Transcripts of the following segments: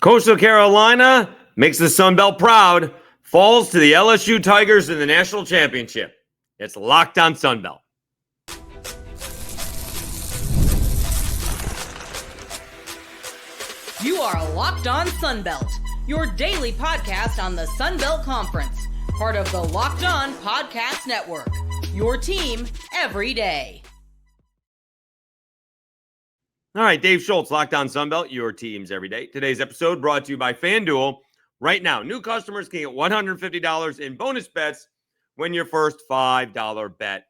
Coastal Carolina makes the Sun Belt proud, falls to the LSU Tigers in the national championship. It's Locked On Sun Belt. You are Locked On Sun Belt, your daily podcast on the Sun Belt Conference, part of the Locked On Podcast Network, your team every day. All right, Dave Schultz, Locked On Sun Belt, your teams every day. Today's episode brought to you by FanDuel. Right now, new customers can get $150 in bonus bets when your first $5 bet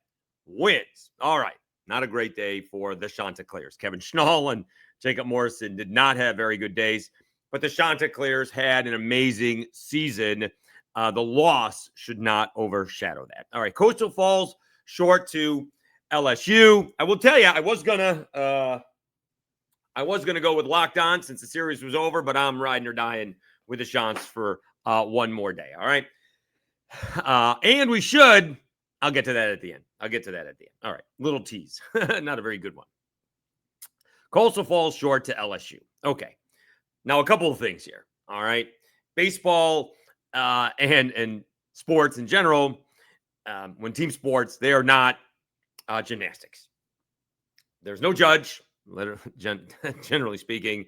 wins. All right, not a great day for the Chanticleers. KEVIN SCHNALL and JACOB Morrison did not have very good days, but the Chanticleers had an amazing season. The loss should not overshadow that. All right, Coastal falls short to LSU. I will tell you, I was gonna go with Locked On since the series was over, but I'm riding or dying with the Chants for one more day. All right, and we should. I'll get to that at the end. All right, little tease, not a very good one. Coastal falls short to LSU. Okay. Now, a couple of things here. All right. Baseball and sports in general, when team sports, they are not gymnastics. There's no judge, generally speaking.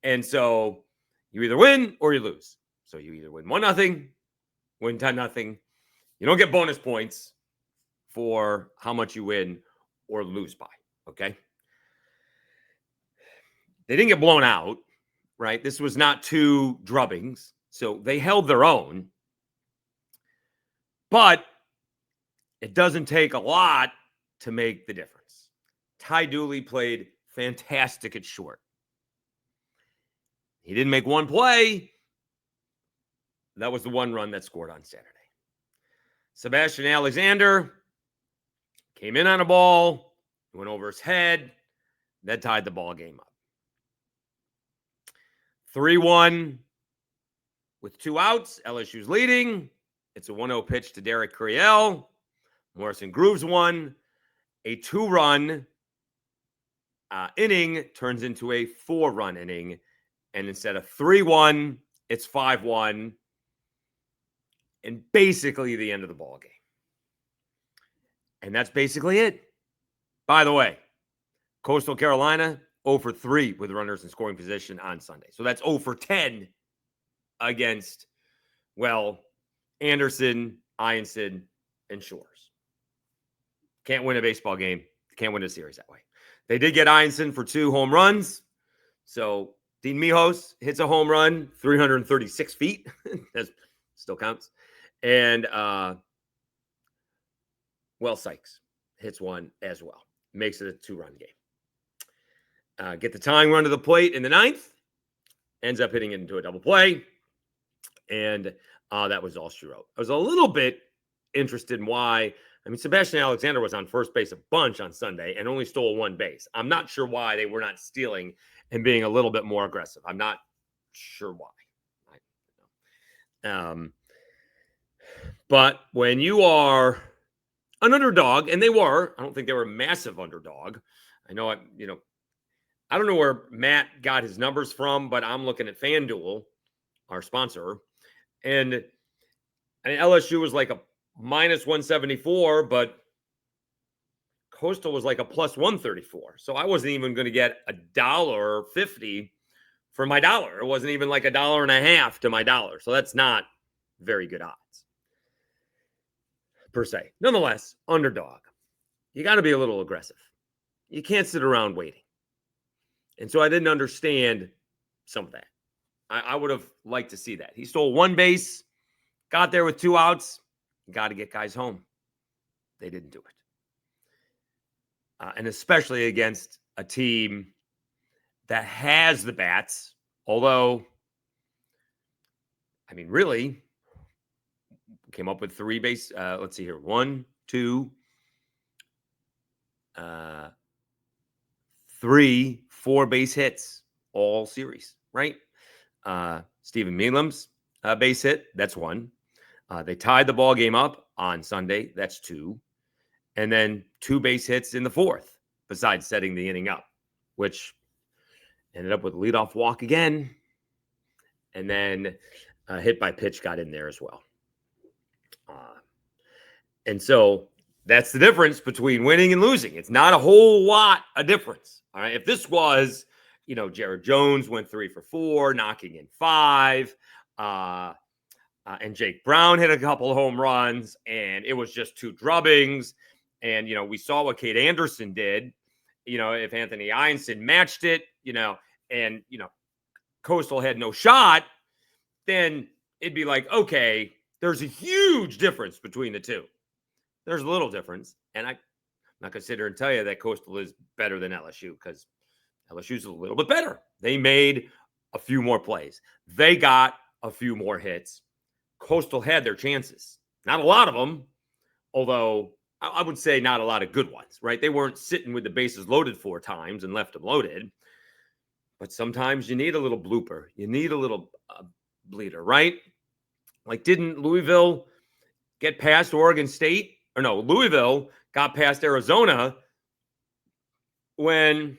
And so you either win or you lose. So you either win 1-0, win 10-0. You don't get bonus points for how much you win or lose by. Okay. They didn't get blown out, right? This was not two drubbings, so they held their own. But it doesn't take a lot to make the difference. Ty Dooley played fantastic at short. He didn't make one play. That was the one run that scored on Saturday. Sebastian Alexander came in on a ball, went over his head, that tied the ball game up. 3-1 with 2 outs. LSU's leading. It's a 1-0 pitch to Derek Creel. Morrison grooves one. A 2-run inning turns into a 4-run inning. And instead of 3-1, it's 5-1. And basically the end of the ball game. And that's basically it. By the way, Coastal Carolina 0 for 3 with runners in scoring position on Sunday. So that's 0 for 10 against, well, Anderson, Ianson, and Shores. Can't win a baseball game. Can't win a series that way. They did get Ianson for 2 home runs. So Dean Mijos hits a home run, 336 feet. That still counts. And, Sykes hits one as well. Makes it a 2-run game. Get the tying run to the plate in the 9th. Ends up hitting it into a double play. And that was all she wrote. I was a little bit interested in why. I mean, Sebastian Alexander was on first base a bunch on Sunday and only stole 1 base. I'm not sure why they were not stealing and being a little bit more aggressive. I'm not sure why. But when you are an underdog, and they were, I don't think they were a massive underdog. I know, I don't know where Matt got his numbers from, but I'm looking at FanDuel, our sponsor. And I mean, LSU was like a minus 174, but Coastal was like a plus 134. So I wasn't even going to get $1.50 for my dollar. It wasn't even like $1.50 to my dollar. So that's not very good odds per se. Nonetheless, underdog. You got to be a little aggressive. You can't sit around waiting. And so I didn't understand some of that. I would have liked to see that. He stole 1 base, got there with 2 outs, got to get guys home. They didn't do it. And especially against a team that has the bats, although, I mean, really, came up with 3 base. Let's see here. 1, 2, 3, 4 base hits all series, right? Stephen Mealem's base hit, that's 1. They tied the ball game up on Sunday, that's 2. And then 2 base hits in the 4th, besides setting the inning up, which ended up with a leadoff walk again. And then hit by pitch got in there as well. And so that's the difference between winning and losing. It's not a whole lot of difference. All right. If this was, Jared Jones went 3 for 4, knocking in 5, and Jake Brown hit a couple of home runs, and it was just 2 drubbings. And, we saw what Kate Anderson did, if Anthony Einstein matched it, and, Coastal had no shot, then it'd be like, okay, there's a huge difference between the two. There's a little difference. And I'm not going to sit here and tell you that Coastal is better than LSU, because LSU's a little bit better. They made a few more plays. They got a few more hits. Coastal had their chances. Not a lot of them, although I would say not a lot of good ones, right? They weren't sitting with the bases loaded 4 times and left them loaded. But sometimes you need a little blooper. You need a little bleeder, right? Like, didn't Louisville get past Oregon State? Or no, Louisville got past Arizona when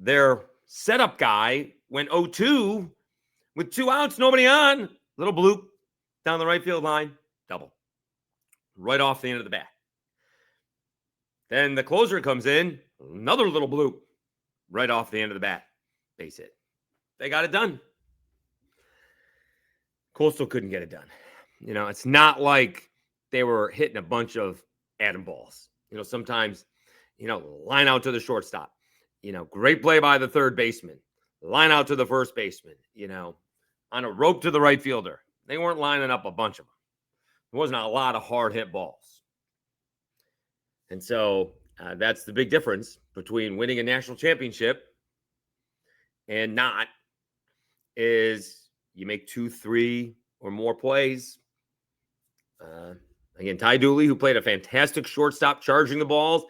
their setup guy went 0-2 with 2 outs, nobody on. Little bloop down the right field line, double. Right off the end of the bat. Then the closer comes in, another little bloop right off the end of the bat. Base hit. They got it done. Coastal couldn't get it done. It's not like they were hitting a bunch of atom balls. Sometimes, line out to the shortstop. Great play by the third baseman. Line out to the first baseman. On a rope to the right fielder. They weren't lining up a bunch of them. There wasn't a lot of hard hit balls. And so that's the big difference between winning a national championship and not, is you make 2, 3 or more plays. Again, Ty Dooley, who played a fantastic shortstop charging the balls,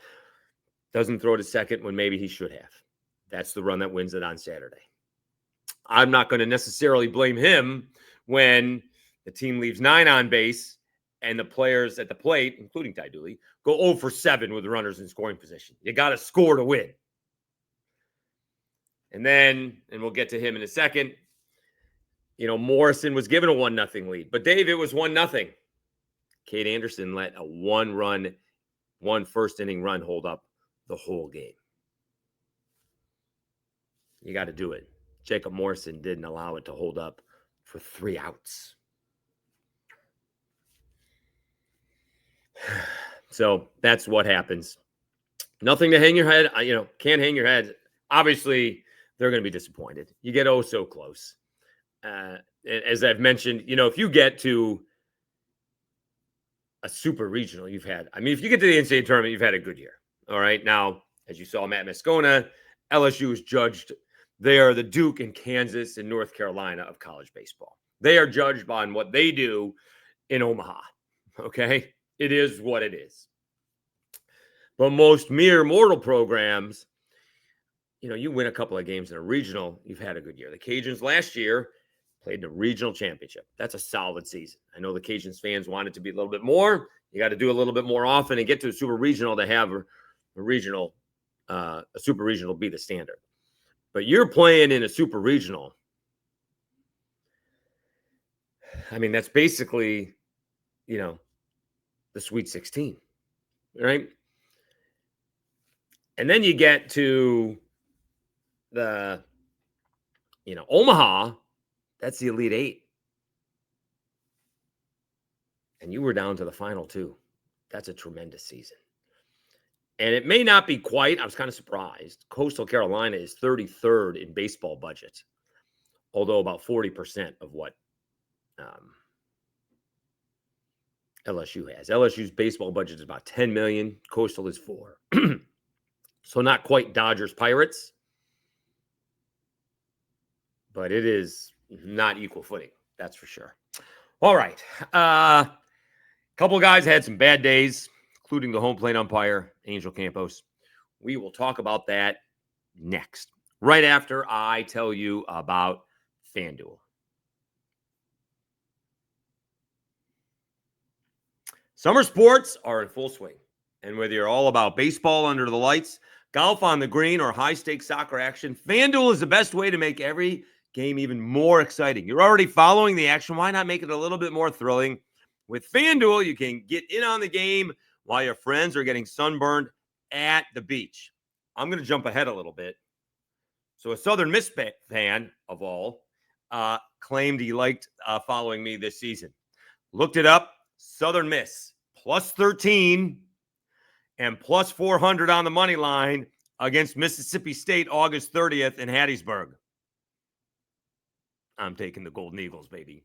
doesn't throw to second when maybe he should have. That's the run that wins it on Saturday. I'm not going to necessarily blame him when the team leaves 9 on base and the players at the plate, including Ty Dooley, go 0 for 7 with runners in scoring position. You got to score to win. And then, and we'll get to him in a second, Morrison was given a 1-0 lead. But, Dave, it was 1-0. Kate Anderson let a 1 first-inning run hold up the whole game. You got to do it. Jacob Morrison didn't allow it to hold up for 3 outs. So that's what happens. Nothing to hang your head. Can't hang your head. Obviously, they're going to be disappointed. You get so close. As I've mentioned, if you get to a super regional, if you get to the NCAA tournament, you've had a good year. All right. Now, as you saw, Matt Moscona, LSU is judged. They are the Duke and Kansas and North Carolina of college baseball. They are judged on what they do in Omaha. Okay. It is what it is. But most mere mortal programs, you win a couple of games in a regional, you've had a good year. The Cajuns last year played in a regional championship. That's a solid season. I know the Cajuns fans want it to be a little bit more. You got to do a little bit more often and get to a super regional to have a super regional be the standard. But you're playing in a super regional. That's basically, the Sweet 16, right? And then you get to the, Omaha, that's the Elite 8. And you were down to the final 2. That's a tremendous season. And it may not be quite, I was kind of surprised. Coastal Carolina is 33rd in baseball budget, although about 40% of what LSU has. LSU's baseball budget is about $10 million. Coastal is $4 million. So not quite Dodgers Pirates, but it is not equal footing. That's for sure. All right. Couple of guys had some bad days, including the home plate umpire, Angel Campos. We will talk about that next, right after I tell you about FanDuel. Summer sports are in full swing. And whether you're all about baseball under the lights, golf on the green, or high-stakes soccer action, FanDuel is the best way to make every game even more exciting. You're already following the action. Why not make it a little bit more thrilling? With FanDuel, you can get in on the game while your friends are getting sunburned at the beach. I'm going to jump ahead a little bit. So a Southern Miss fan of all claimed he liked following me this season. Looked it up. Southern Miss plus 13 and plus 400 on the money line against Mississippi State August 30th in Hattiesburg. I'm taking the Golden Eagles, baby.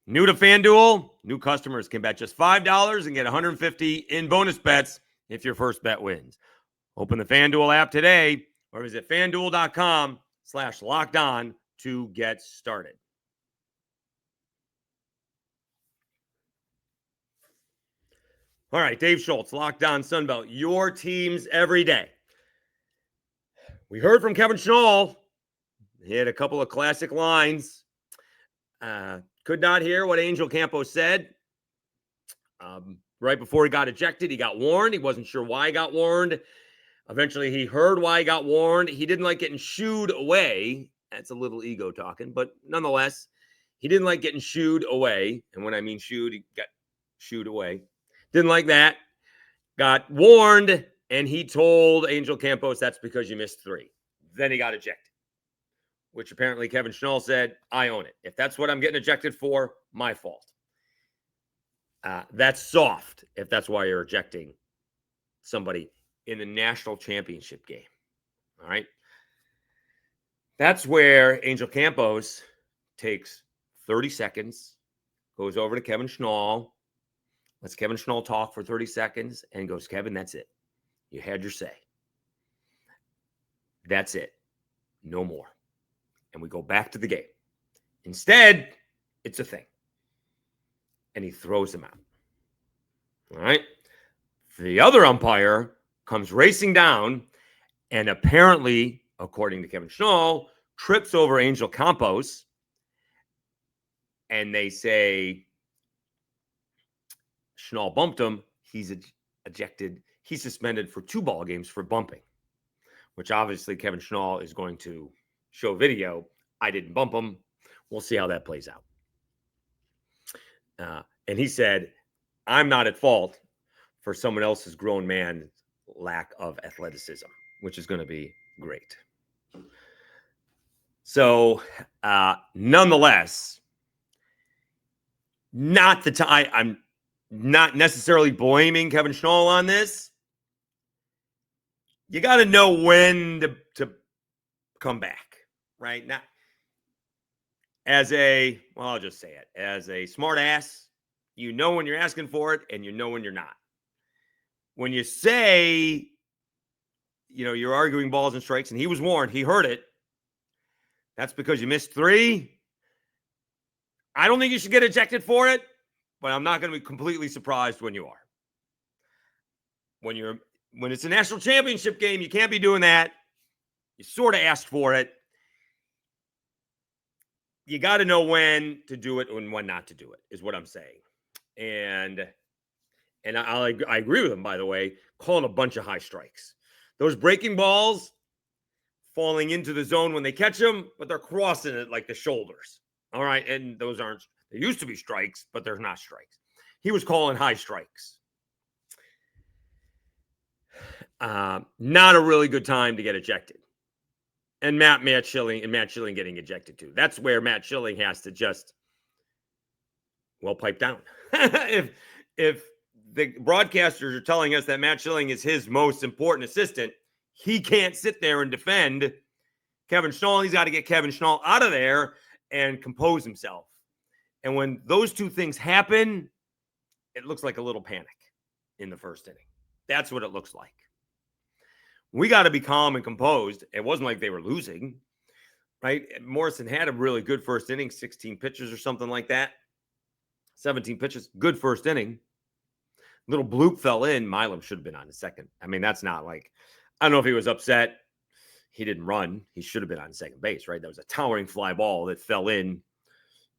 New to FanDuel, new customers can bet just $5 and get $150 in bonus bets if your first bet wins. Open the FanDuel app today or visit FanDuel.com/lockedon to get started. All right, Dave Schultz, Locked On Sunbelt, your teams every day. We heard from KEVIN SCHNALL. He had a couple of classic lines. Could not hear what Angel Campos said. Right before he got ejected, he got warned. He wasn't sure why he got warned. Eventually, he heard why he got warned. He didn't like getting shooed away. That's a little ego talking, but nonetheless, he didn't like getting shooed away. And when I mean shooed, he got shooed away. Didn't like that. Got warned, and he told Angel Campos, that's because you missed 3. Then he got ejected, which apparently KEVIN SCHNALL said, I own it. If that's what I'm getting ejected for, my fault. That's soft if that's why you're ejecting somebody in the national championship game. All right. That's where Angel Campos takes 30 seconds, goes over to KEVIN SCHNALL, lets KEVIN SCHNALL talk for 30 seconds, and goes, Kevin, that's it. You had your say. That's it. No more. And we go back to the game. Instead, it's a thing. And he throws him out. All right. The other umpire comes racing down and apparently, according to KEVIN SCHNALL, trips over Angel Campos. And they say, SCHNALL bumped him. He's ejected. He's suspended for 2 ball games for bumping, which obviously KEVIN SCHNALL is going to show video. I didn't bump him. We'll see how that plays out. And he said, I'm not at fault for someone else's grown man lack of athleticism, which is going to be great. So, nonetheless, not the time. I'm not necessarily blaming KEVIN SCHNALL on this. You got to know when to come back, right? Not as I'll just say it, as a smart ass, you know when you're asking for it and you know when you're not. When you say, you're arguing balls and strikes and he was warned, he heard it, that's because you missed 3. I don't think you should get ejected for it, but I'm not going to be completely surprised when you are. When it's a national championship game, you can't be doing that. You sort of asked for it. You got to know when to do it and when not to do it, is what I'm saying. And I agree with him, by the way, calling a bunch of high strikes. Those breaking balls falling into the zone when they catch them, but they're crossing it like the shoulders. All right. And those aren't, they used to be strikes, but they're not strikes. He was calling high strikes. Not a really good time to get ejected. And Matt Schilling getting ejected too. That's where Matt Schilling has to just, pipe down. If the broadcasters are telling us that Matt Schilling is his most important assistant, he can't sit there and defend KEVIN SCHNALL. He's got to get KEVIN SCHNALL out of there and compose himself. And when those two things happen, it looks like a little panic in the first inning. That's what it looks like. We got to be calm and composed. It wasn't like they were losing, right? Morrison had a really good first inning, 16 pitches or something like that. 17 pitches, good first inning. Little bloop fell in. Milam should have been on the second. I mean, that's not like, I don't know if he was upset. He didn't run. He should have been on second base, right? That was a towering fly ball that fell in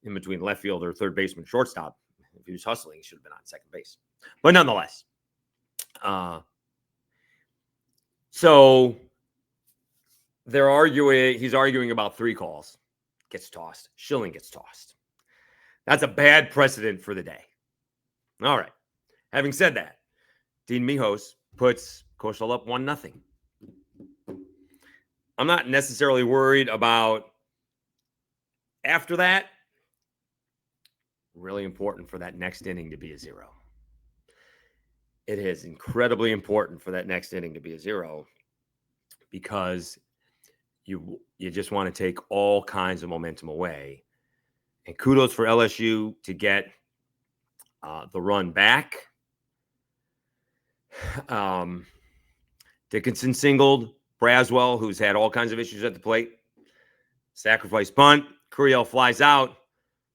between left fielder, third baseman, shortstop. If he was hustling, he should have been on second base. But nonetheless, So he's arguing about 3 calls. Gets tossed. Schilling gets tossed. That's a bad precedent for the day. All right. Having said that, Dean Mijos puts Coastal up 1-0. I'm not necessarily worried about after that. Really important for that next inning to be a 0. It is incredibly important for that next inning to be a 0 because you just want to take all kinds of momentum away. And kudos for LSU to get the run back. Dickinson singled. Braswell, who's had all kinds of issues at the plate. Sacrifice bunt. Curiel flies out,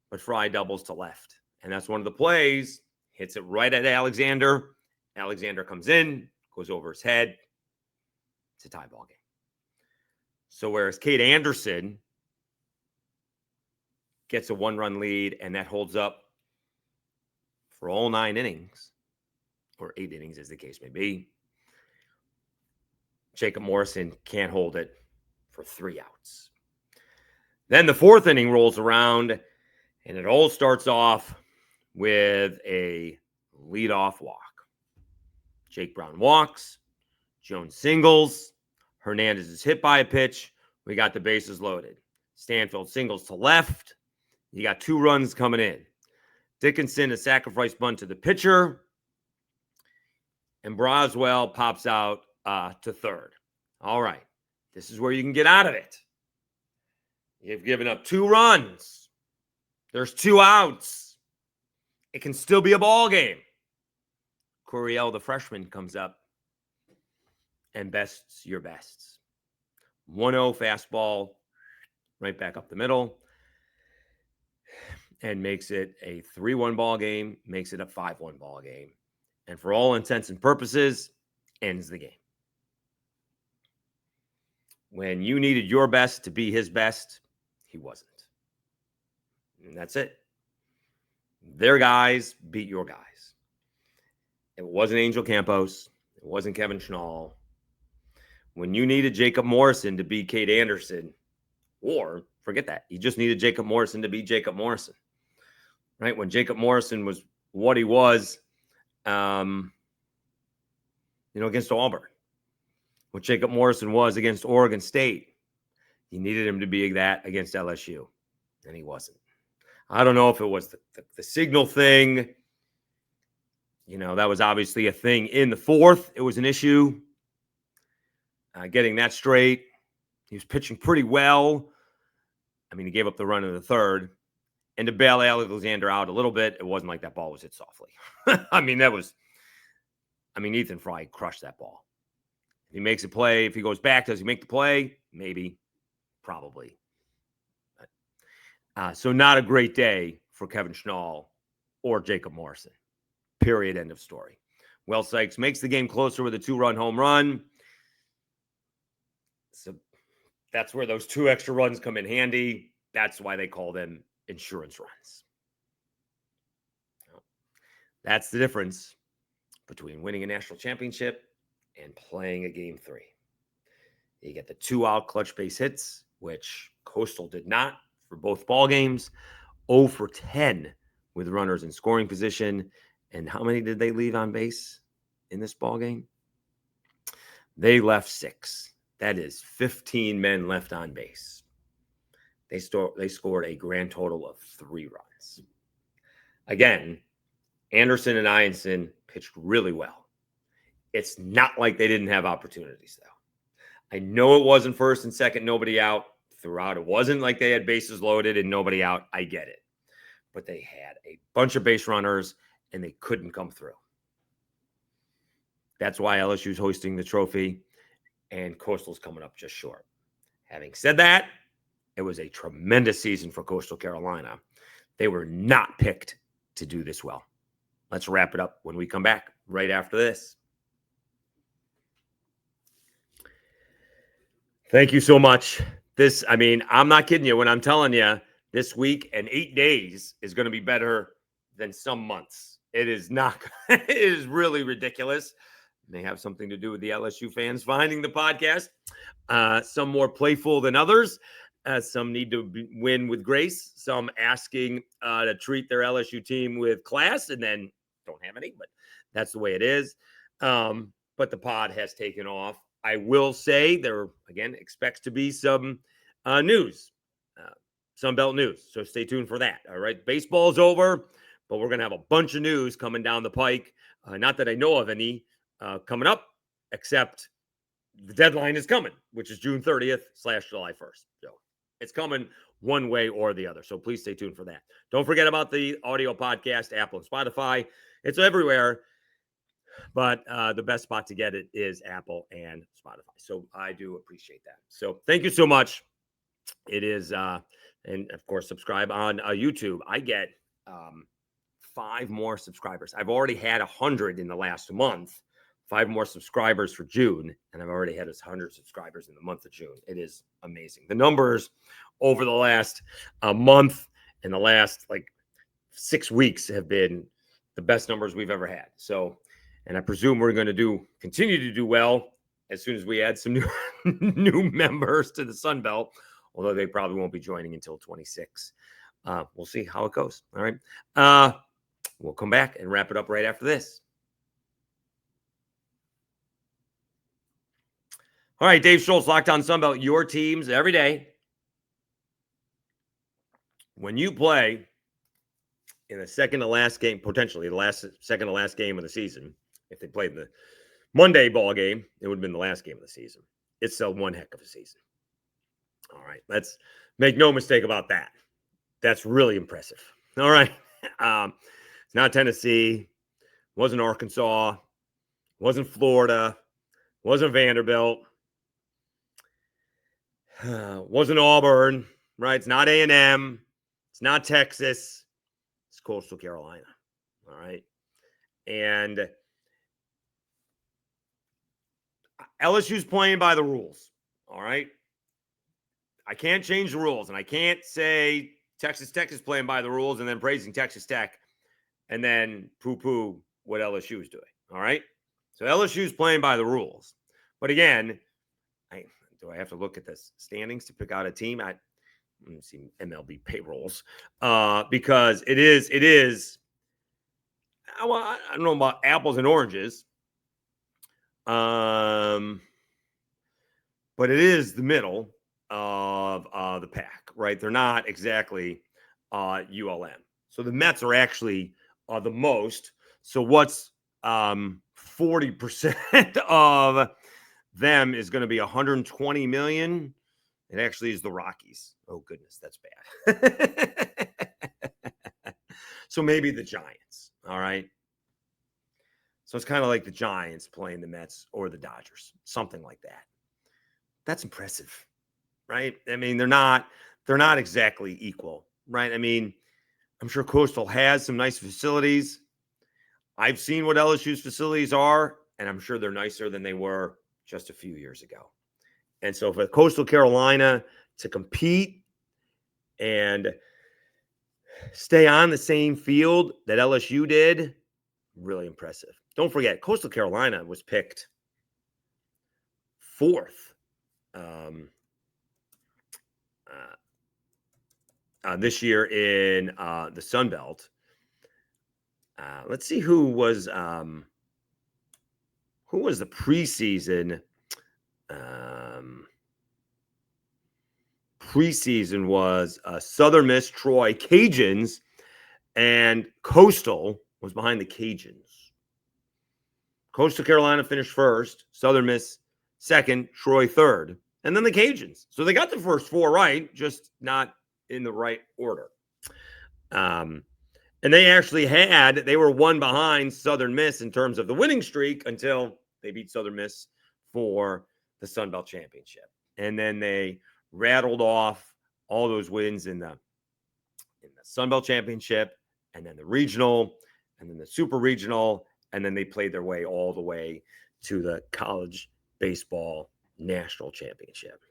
but Fry doubles to left. And that's one of the plays. Hits it right at Alexander. Alexander comes in, goes over his head. It's a tie ball game. So whereas Kate Anderson gets a 1-run lead, and that holds up for all 9 innings, or 8 innings as the case may be, Jacob Morrison can't hold it for 3 outs. Then the 4th inning rolls around, and it all starts off with a leadoff walk. Jake Brown walks. Jones singles. Hernandez is hit by a pitch. We got the bases loaded. Stanfield singles to left. You got 2 runs coming in. Dickinson, a sacrifice bunt to the pitcher. And Braswell pops out to third. All right. This is where you can get out of it. You've given up 2 runs. There's 2 outs. It can still be a ball game. Curiel, the freshman, comes up and bests your bests. 1-0 fastball right back up the middle and makes it a 3-1 ball game, makes it a 5-1 ball game. And for all intents and purposes, ends the game. When you needed your best to be his best, he wasn't. And that's it. Their guys beat your guys. It wasn't Angel Campos. It wasn't Kevin Schnall. When you needed Jacob Morrison to beat Kate Anderson, or forget that, you just needed Jacob Morrison to beat Jacob Morrison. Right? When Jacob Morrison was what he was, against Auburn. What Jacob Morrison was against Oregon State. You needed him to be that against LSU. And he wasn't. I don't know if it was the signal thing. That was obviously a thing in the 4th. It was an issue. Getting that straight. He was pitching pretty well. He gave up the run in the 3rd. And to bail Alexander out a little bit, it wasn't like that ball was hit softly. Ethan Fry crushed that ball. If he makes a play, if he goes back, does he make the play? Maybe. Probably. So not a great day for Kevin Schnall or Jacob Morrison. Period. End of story. Will Sykes makes the game closer with a 2-run home run. So that's where those 2 extra runs come in handy. That's why they call them insurance runs. That's the difference between winning a national championship and playing a game 3. You get the 2-out clutch base hits, which Coastal did not for both ball games. 0 for 10 with runners in scoring position. And how many did they leave on base in this ball game? They left 6. That is 15 men left on base. They scored a grand total of 3 runs. Again, Anderson and Ianson pitched really well. It's not like they didn't have opportunities, though. I know it wasn't first and second, nobody out throughout. It wasn't like they had bases loaded and nobody out. I get it. But they had a bunch of base runners, and they couldn't come through. That's why LSU's hoisting the trophy, and Coastal's coming up just short. Having said that, it was a tremendous season for Coastal Carolina. They were not picked to do this well. Let's wrap it up when we come back right after this. Thank you so much. I'm not kidding you when I'm telling you this week and 8 days is going to be better than some months. It is not. It is really ridiculous. may have something to do with the LSU fans finding the podcast. Some more playful than others. Some need to win with grace. Some asking to treat their LSU team with class and then don't have any, but that's the way it is. But the pod has taken off. I will say there, again, expects to be some news, Sunbelt news. So stay tuned for that. All right. Baseball's over, but we're going to have a bunch of news coming down the pike. Not that I know of any coming up, except the deadline is coming, which is June 30th/July 1st. So it's coming one way or the other. So please stay tuned for that. Don't forget about the audio podcast, Apple and Spotify. It's everywhere, but the best spot to get it is Apple and Spotify. So I do appreciate that. So thank you so much. It is, and of course, subscribe on YouTube. I get 5 more subscribers. I've already had 100 in the last month. 5 more subscribers for June, and I've already had 100 subscribers in the month of June. It is amazing. The numbers over the last month and the last 6 weeks have been the best numbers we've ever had. So, and I presume we're going to continue to do well as soon as we add some new members to the Sun Belt, although they probably won't be joining until 26. We'll see how it goes. All right. We'll come back and wrap it up right after this. All right, Dave Schultz, Locked On Sunbelt, your teams every day. When you play in the second to last game, potentially the second to last game of the season, if they played the Monday ball game, it would have been the last game of the season. It's still one heck of a season. All right, let's make no mistake about that. That's really impressive. All right. It's not Tennessee, wasn't Arkansas, wasn't Florida, wasn't Vanderbilt. Wasn't Auburn, right? It's not A&M. It's not Texas. It's Coastal Carolina, all right? And LSU's playing by the rules, all right? I can't change the rules, and I can't say Texas Tech is playing by the rules and then praising Texas Tech and then poo-poo what LSU is doing, all right? So LSU's playing by the rules. But again, do I have to look at the standings to pick out a team? Let me see MLB payrolls because it is. I don't know about apples and oranges, but it is the middle of the pack, right? They're not exactly ULM. So the Mets are actually the most. So what's 40% of them is going to be 120 million. It actually is the Rockies. Oh goodness, that's bad. So maybe the Giants. All right. So it's kind of like the Giants playing the Mets or the Dodgers, something like that. That's impressive, right? I mean, they're not exactly equal, right? I mean, I'm sure Coastal has some nice facilities. I've seen what LSU's facilities are, and I'm sure they're nicer than they were just a few years ago. And so for Coastal Carolina to compete and stay on the same field that LSU did, really impressive. Don't forget, Coastal Carolina was picked 4th this year in the Sun Belt. Let's see who was the preseason. Preseason was Southern Miss, Troy, Cajuns, and Coastal was behind the Cajuns. Coastal Carolina finished 1st, Southern Miss 2nd, Troy 3rd, and then the Cajuns. So they got the first 4 right, just not in the right order. And they were 1 behind Southern Miss in terms of the winning streak until they beat Southern Miss for the Sun Belt Championship. And then they rattled off all those wins in the Sun Belt Championship, and then the regional, and then the super regional, and then they played their way all the way to the college baseball national championship.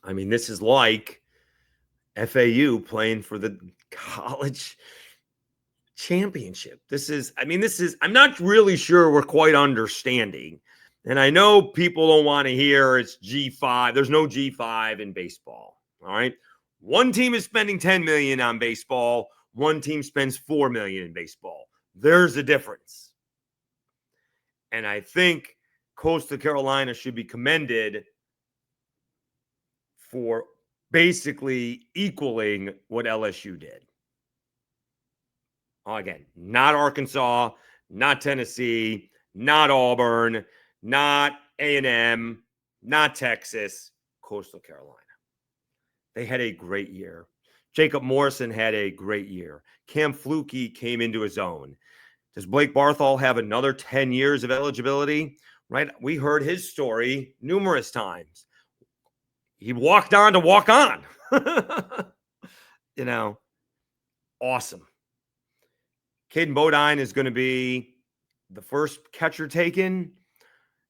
I mean, this is like FAU playing for the college championship. I'm not really sure we're quite understanding. And I know people don't want to hear it's G5. There's no G5 in baseball. All right. One team is spending $10 million on baseball. One team spends $4 million in baseball. There's a difference. And I think Coastal Carolina should be commended for basically equaling what LSU did. Again, not Arkansas, not Tennessee, not Auburn, not A&M, not Texas, Coastal Carolina. They had a great year. JACOB Morrison had a great year. Cam Fluke came into his own. Does Blake Barthol have another 10 years of eligibility? Right? We heard his story numerous times. He walked on to walk on. Awesome. Caden Bodine is going to be the first catcher taken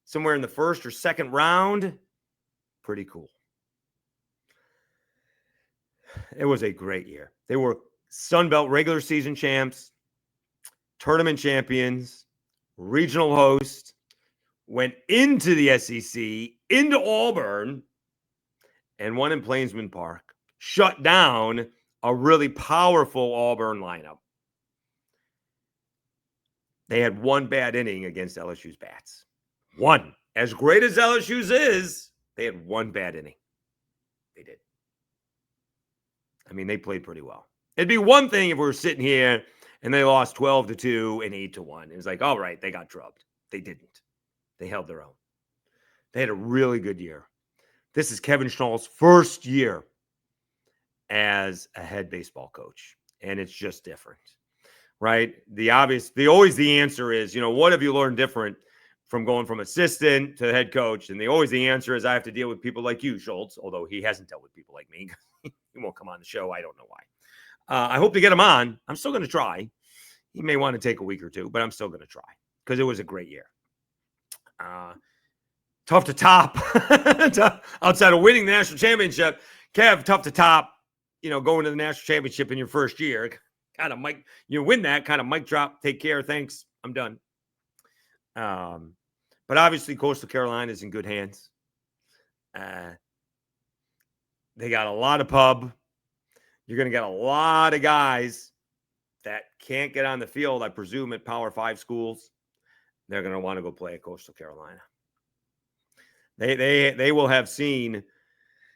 somewhere in the first or second round. Pretty cool. It was a great year. They were Sun Belt regular season champs, tournament champions, regional host, went into the SEC, into Auburn, and won in Plainsman Park. Shut down a really powerful Auburn lineup. They had one bad inning against LSU's bats. One. As great as LSU's is, they had one bad inning. They did. I mean, they played pretty well. It'd be one thing if we were sitting here and they lost 12-2 and 8-1. It was like, all right, they got drubbed. They didn't. They held their own. They had a really good year. This is Kevin Schnall's first year as a head baseball coach, and it's just different. Right? The answer is, what have you learned different from going from assistant to head coach? And the answer is I have to deal with people like you, Schultz, although he hasn't dealt with people like me. He won't come on the show. I don't know why. I hope to get him on. I'm still going to try. He may want to take a week or two, but I'm still going to try because it was a great year. Tough to top outside of winning the national championship. Kev, tough to top, going to the national championship in your first year. Kind of mic, win that kind of mic drop. Take care. Thanks. I'm done. But obviously Coastal Carolina is in good hands. They got a lot of pub. You're going to get a lot of guys that can't get on the field, I presume, at Power 5 schools. They're going to want to go play at Coastal Carolina. They will have seen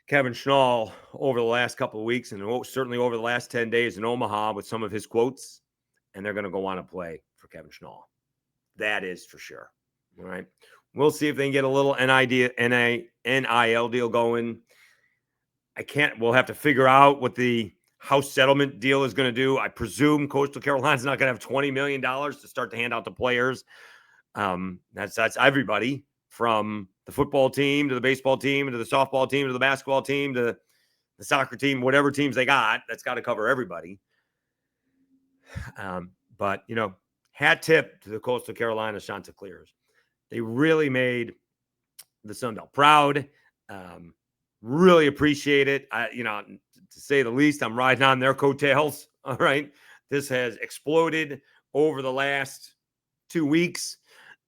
Kevin Schnall over the last couple of weeks and certainly over the last 10 days in Omaha with some of his quotes, and they're going to go want to play for Kevin Schnall. That is for sure. All right. We'll see if they can get a little NIL deal going. We'll have to figure out what the house settlement deal is going to do. I presume Coastal Carolina's not going to have $20 million to start to hand out to players. That's everybody from the football team to the baseball team to the softball team to the basketball team to the soccer team, whatever teams they got. That's got to cover everybody. But hat tip to the Coastal Carolina Chanticleers. They really made the Sun Belt proud. Really appreciate it. To say the least, I'm riding on their coattails. All right. This has exploded over the last 2 weeks.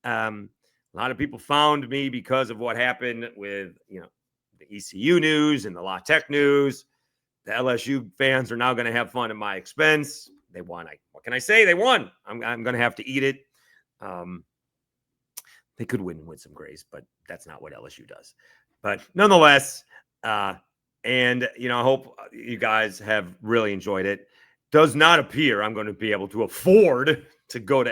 A lot of people found me because of what happened with, the ECU news and the La Tech news. The LSU fans are now going to have fun at my expense. They won. What can I say? They won. I'm going to have to eat it. They could win with some grace, but that's not what LSU does. But nonetheless, I hope you guys have really enjoyed it. Does not appear I'm going to be able to afford to go to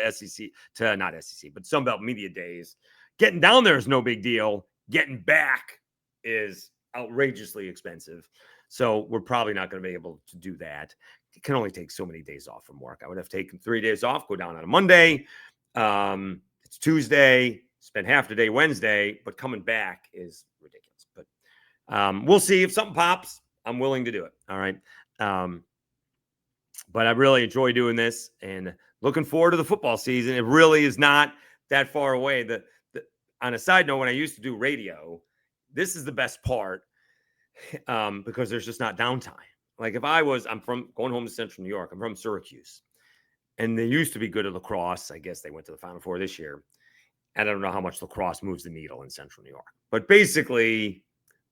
but Sun Belt Media Days. Getting down there is no big deal. Getting back is outrageously expensive. So we're probably not going to be able to do that. It can only take so many days off from work. I would have taken 3 days off, go down on a Monday. It's Tuesday, spend half the day Wednesday, but coming back is ridiculous. But we'll see if something pops. I'm willing to do it. All right. But I really enjoy doing this and looking forward to the football season. It really is not that far away. On a side note, when I used to do radio, this is the best part because there's just not downtime. Like if I'm going home to Central New York, I'm from Syracuse. and they used to be good at lacrosse. I guess they went to the Final Four this year. And I don't know how much lacrosse moves the needle in Central New York. But basically,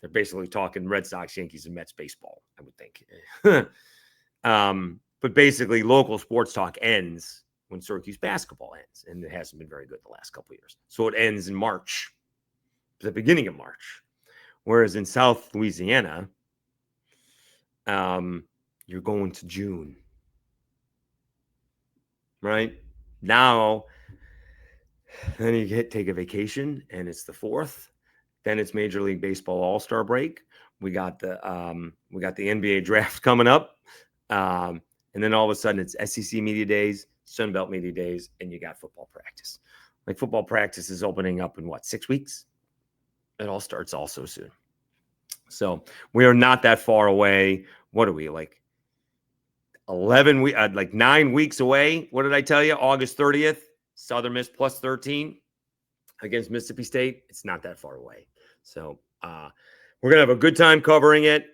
they're basically talking Red Sox, Yankees, and Mets baseball, I would think. But basically, local sports talk ends when Syracuse basketball ends. And it hasn't been very good the last couple of years. So it ends in March, the beginning of March. Whereas in South Louisiana, you're going to June. Right? Now, then you take a vacation, and it's the 4th. Then it's Major League Baseball All-Star break. We got the NBA draft coming up. And then all of a sudden it's SEC Media Days, Sun Belt Media Days, and you got football practice. Like football practice is opening up in 6 weeks? It all starts also soon. So we are not that far away. What are we, like 11 weeks, like 9 weeks away? What did I tell you? August 30th, Southern Miss plus 13 against Mississippi State. It's not that far away. So we're going to have a good time covering it.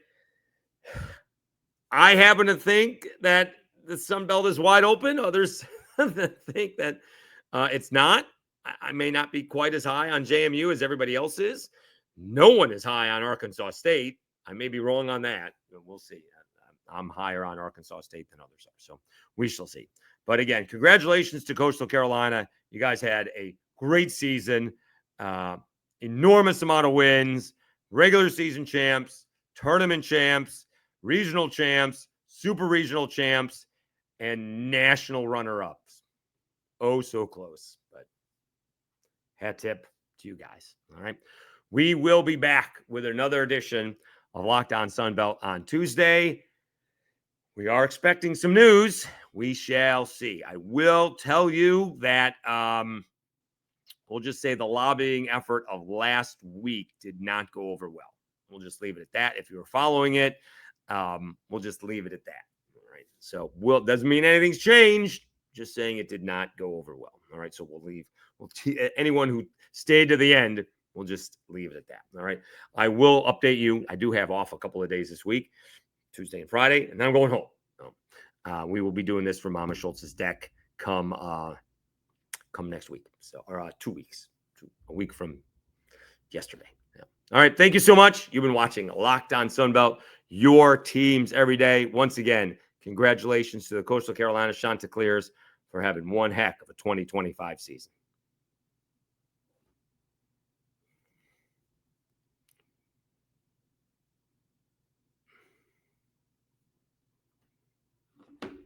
I happen to think that the Sun Belt is wide open. Others think that it's not. I may not be quite as high on JMU as everybody else is. No one is high on Arkansas State. I may be wrong on that. We'll see. I'm higher on Arkansas State than others are. So we shall see. But again, congratulations to Coastal Carolina. You guys had a great season. Enormous amount of wins. Regular season champs, tournament champs, regional champs, super regional champs, and national runner-ups. Oh, so close. But hat tip to you guys. All right. We will be back with another edition of Locked On Sunbelt on Tuesday. We are expecting some news. We shall see. I will tell you that we'll just say the lobbying effort of last week did not go over well. We'll just leave it at that. If you were following it, we'll just leave it at that. All right. So doesn't mean anything's changed. Just saying it did not go over well. All right. So anyone who stayed to the end, we'll just leave it at that. All right. I will update you. I do have off a couple of days this week, Tuesday and Friday, and then I'm going home. So, we will be doing this from Mama Schultz's deck come next week. So, or 2 weeks, a week from yesterday. Yeah. All right. Thank you so much. You've been watching Locked On Sunbelt, your teams every day. Once again, congratulations to the Coastal Carolina Chanticleers for having one heck of a 2025 season.